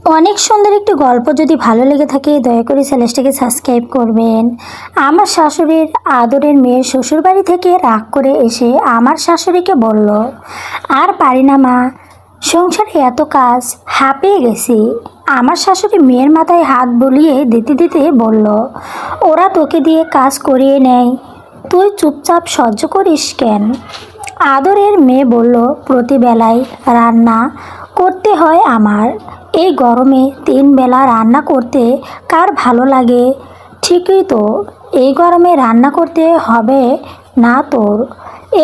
অনেক সুন্দর একটি গল্প যদি ভালো লেগে থাকে দয়া করে চ্যানেলটাকে সাবস্ক্রাইব করবেন। আমার শাশুড়ির আদরের মেয়ে শ্বশুরবাড়ি থেকে রাগ করে এসে আমার শাশুড়িকে বলল, আর পারি না মা, সংসারে এত কাজ, হাঁপিয়ে গেছি। আমার শাশুড়ি মেয়ের মাথায় হাত বুলিয়ে দিতে দিতে বলল, ওরা তোকে দিয়ে কাজ করিয়ে নেয়, তুই চুপচাপ সহ্য করিস কেন? আদরের মেয়ে বলল, প্রতিবেলায় রান্না করতে হয় আমার। এই গরমে 3 বেলা রান্না করতে কার ভালো লাগে? ঠিকই তো, এই গরমে রান্না করতে হবে না তোর।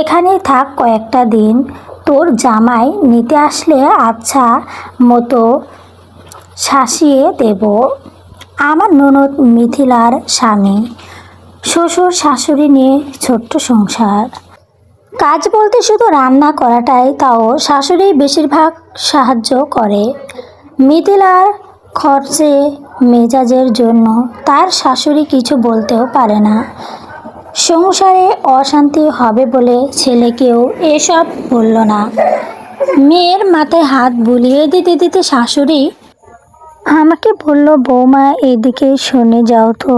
এখানেই থাক কয়েকটা দিন, তোর জামাই নিতে আসলে আচ্ছা মতো শাসিয়ে দেব। আমার ননদ মিথিলার স্বামী, শ্বশুর শাশুড়ি নিয়ে ছোট্ট সংসার। কাজ বলতে শুধু রান্না করাটাই, তাও শাশুড়ি বেশিরভাগ সাহায্য করে। মিথিলার খরচে মেজাজের জন্য তার শাশুড়ি কিছু বলতেও পারে না। সংসারে অশান্তি হবে বলে ছেলেকেও এসব বলল না। মেয়ের মাথায় হাত বুলিয়ে দিতে দিতে শাশুড়ি আমাকে বলল, বৌমা এদিকে শুনে যাও তো।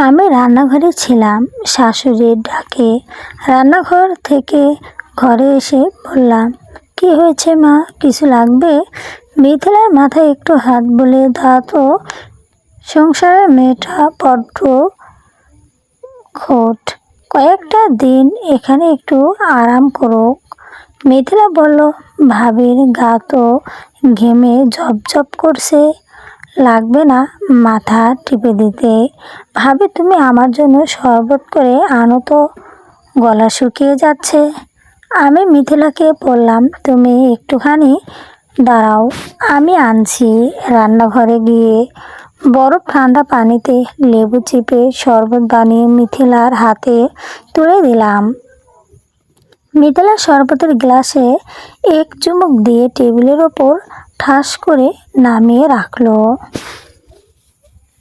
আমি রান্নাঘরে ছিলাম, শাশুড়ির ডাকে রান্নাঘর থেকে ঘরে এসে বললাম, কি হয়েছে মা, কিছু লাগবে? মিথিলার মাথায় একটু হাত বুলিয়ে দাও তো, সংসারের মেয়েটা বড্ড খোট, কয়েকটা দিন এখানে একটু আরাম করুক। মিথিলা বলল, ভাবির গা তো ঘেমে ঝপঝপ করছে, লাগবে না মাথা টিপে দিতে? ভাবি তুমি আমার জন্য শরবত করে আনো তো, গলা শুকিয়ে যাচ্ছে। আমি মিথিলাকে বললাম, তুমি একটুখানি দাঁড়াও, আমি আনছি। রান্নাঘরে গিয়ে বরফ ঠান্ডা পানিতে লেবু চিপে শরবত বানিয়ে মিথিলার হাতে তুলে দিলাম। মিথিলা শরবতের গ্লাসে এক চুমুক দিয়ে টেবিলের ওপর ঠাস করে নামিয়ে রাখলো।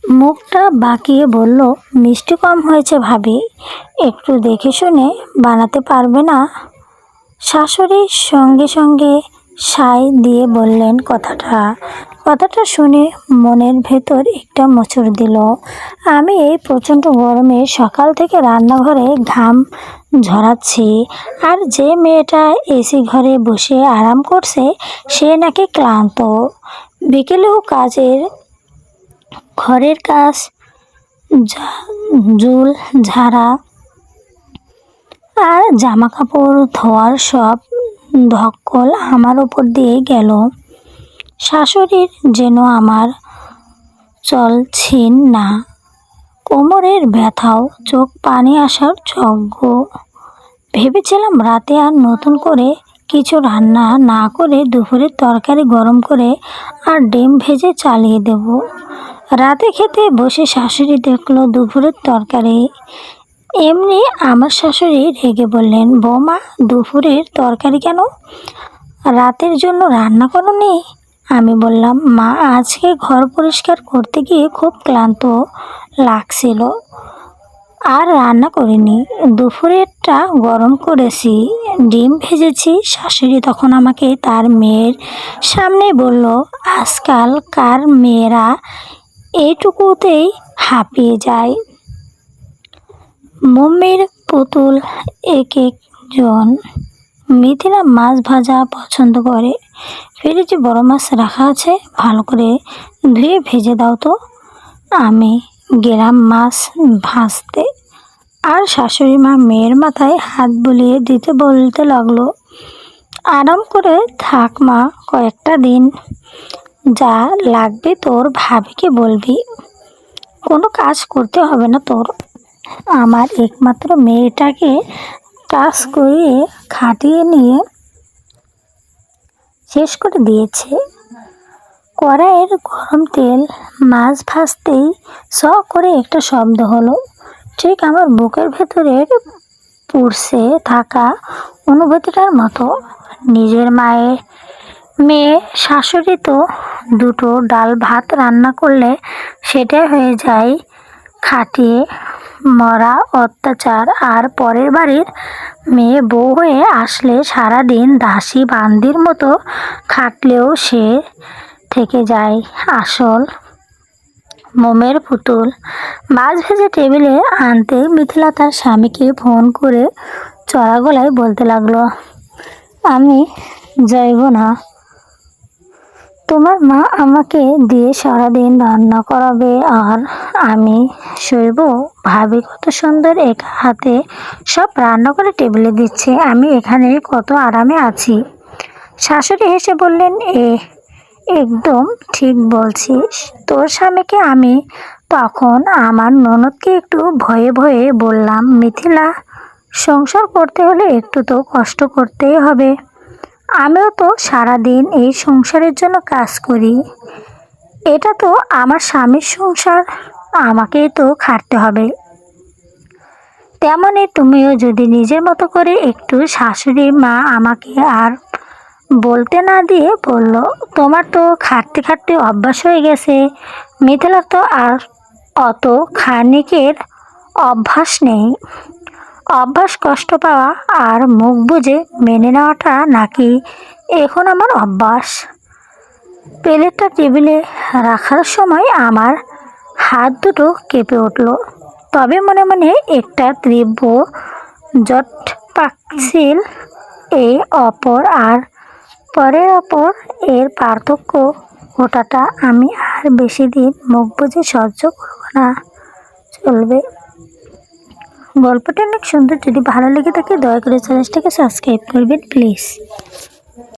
মুখটা বাঁকিয়ে বলল, মিষ্টি কম হয়েছে ভাবি, একটু দেখে শুনে বানাতে পারবে না? শাশুড়ির সঙ্গে সঙ্গে সায় দিয়ে বললেন কথাটা শুনে মনের ভেতর একটা মোচড় দিল। আমি এই প্রচণ্ড গরমে সকাল থেকে রান্নাঘরে ঘাম ঝরাচ্ছি, আর যে মেয়েটা এসি ঘরে বসে আরাম করছে সে নাকি ক্লান্ত। বিকেলেও ঘরের কাজ, ঝুল ঝাড়া আর জামা কাপড় ধোয়ার সব ধকল আমার ওপর দিয়ে গেল। শাশুড়ির যেন আমার চলছেন না, কোমরের ব্যথাও চোখ পানি আসার যোগ্য। ভেবেছিলাম রাতে আর নতুন করে কিছু রান্না না করে দুপুরের তরকারি গরম করে আর ডিম ভেজে চালিয়ে দেব। রাতে খেতে বসে শাশুড়ি দেখলো দুপুরের তরকারি। এমনি আমার শাশুড়ি রেগে বললেন, বৌমা দুপুরের তরকারি কেন, রাতের জন্য রান্না করোনি? আমি বললাম, মা আজকে ঘর পরিষ্কার করতে গিয়ে খুব ক্লান্ত লাগছিল, আর রান্না করিনি, দুপুরেরটা গরম করেছি, ডিম ভেজেছি। শাশুড়ি তখন আমাকে তার মেয়ের সামনে বলল, আজকাল কার মেয়েরা এইটুকুতেই হাঁপিয়ে যায়। মম্মির পুতুল এক একজন। মিথিলা মাছ ভাজা পছন্দ করে, ফ্রিজে বড় মাছ রাখা আছে, ভালো করে ধুয়ে ভেজে দাও তো। আমি গেলাম মাছ ভাজতে, আর শাশুড়ি মা মেয়ের মাথায় হাত বুলিয়ে দিতে বলতে লাগলো, আরাম করে থাক মা, কয়েকটা দিন, যা লাগবে তোর ভাবিকে বলবি, কোনো কাজ করতে হবে না তোর। আমার একমাত্র মেয়েটাকে কাজ করিয়ে খাটিয়ে নিয়ে শেষ করে দিয়েছে। কড়াইয়ের গরম তেল মাছ ভাজতেই স করে একটা শব্দ হলো, ঠিক আমার বুকের ভেতরের পুড়ছে থাকা অনুভূতিটার মতো। নিজের মেয়ে শাশুড়ি তো দুটো ডাল ভাত রান্না করলে সেটাই হয়ে যায় খাটিয়ে মরা অত্যাচার। আর পরের বাড়ির মেয়ে বউ হয়ে আসলে সারাদিন দাসী বান্দির মতো খাটলেও সে থেকে যায় আসল মোমের পুতুল। মাছ ভেজে টেবিলে আনতে মিথিলা তার স্বামীকে ফোন করে চড়া গলায় বলতে লাগলো, আমি যাইব না, তোমার মা আমাকে দিয়ে সারাদিন রান্না করাবে আর আমি শৈব। ভাবি কত সুন্দর একা হাতে সব রান্না করে টেবিলে দিচ্ছে, আমি এখানে কত আরামে আছি। শাশুড়ি হেসে বললেন, একদম ঠিক বলছিস। তোর স্বামীকে আমি তখন আমার ননদকে একটু ভয়ে ভয়ে বললাম, মিথিলা, সংসার করতে হলে একটু তো কষ্ট করতেই হবে। আমিও তো সারাদিন এই সংসারের জন্য কাজ করি, এটা তো আমার স্বামীর সংসার, আমাকেই তো খাটতে হবে। তেমনই তুমিও যদি নিজের মতো করে একটু। শাশুড়ি মা আমাকে আর বলতে না দিয়ে বলল, তোমার তো খাটতে খাটতে অভ্যাস হয়ে গেছে, মিথিলার তো আর অত খানিকের অভ্যাস নেই। অভ্যাস কষ্ট পাওয়া আর মুখ বুজে মেনে নেওয়াটা নাকি এখন আমার অভ্যাস। প্লেটটা টেবিলে রাখার সময় আমার হাত দুটো কেঁপে উঠল, তবে মনে মনে একটা তীব্র জট পাকছিল। এই অপর আর পরের অপর এর পার্থক্য ওটাটা আমি আর বেশি দিন মুখ বুজে সহ্য করব না, চলবে। গল্পটা অনেক সুন্দর, যদি ভালো লেগে থাকে দয়া করে চ্যানেলটাকে সাবস্ক্রাইব করবেন প্লিজ।